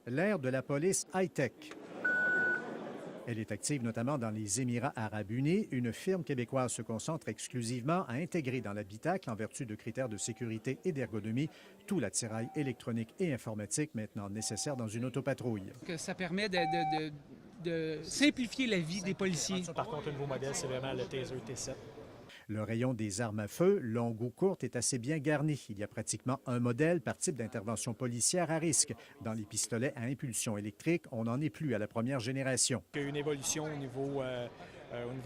l'ère de la police high-tech. Elle est active notamment dans les Émirats arabes unis. Une firme québécoise se concentre exclusivement à intégrer dans l'habitacle, en vertu de critères de sécurité et d'ergonomie, tout l'attirail électronique et informatique maintenant nécessaire dans une autopatrouille. Ça permet de simplifier la vie des policiers. Par contre, le nouveau modèle, c'est vraiment le Taser T7. Le rayon des armes à feu, longue ou courte, est assez bien garni. Il y a pratiquement un modèle par type d'intervention policière à risque. Dans les pistolets à impulsion électrique, on n'en est plus à la première génération. Il y a eu une évolution au niveau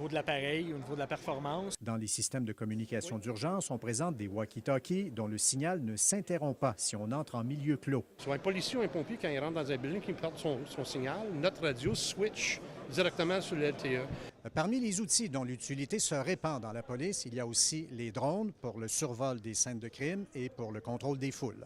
de l'appareil, au niveau de la performance. Dans les systèmes de communication d'urgence, on présente des walkie-talkies dont le signal ne s'interrompt pas si on entre en milieu clos. Soit un policier ou un pompier, quand il rentre dans un building, qui perd son signal, notre radio switch directement sur le LTE. Parmi les outils dont l'utilité se répand dans la police, il y a aussi les drones pour le survol des scènes de crime et pour le contrôle des foules.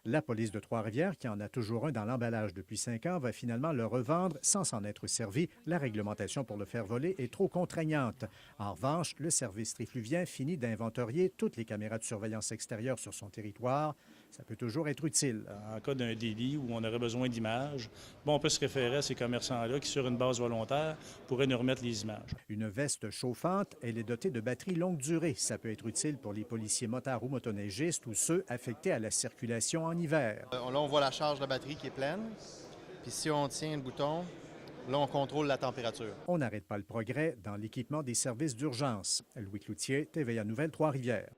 La police de Trois-Rivières, qui en a toujours un dans l'emballage depuis 5 ans, va finalement le revendre sans s'en être servi. La réglementation pour le faire voler est trop contraignante. En revanche, le service trifluvien finit d'inventorier toutes les caméras de surveillance extérieure sur son territoire. Ça peut toujours être utile. En cas d'un délit où on aurait besoin d'images, on peut se référer à ces commerçants-là qui, sur une base volontaire, pourraient nous remettre les images. Une veste chauffante, elle est dotée de batteries longue durée. Ça peut être utile pour les policiers motards ou motoneigistes ou ceux affectés à la circulation en hiver. Là, on voit la charge de la batterie qui est pleine. Puis si on tient le bouton, là, on contrôle la température. On n'arrête pas le progrès dans l'équipement des services d'urgence. Louis Cloutier, TVA Nouvelle, Trois-Rivières.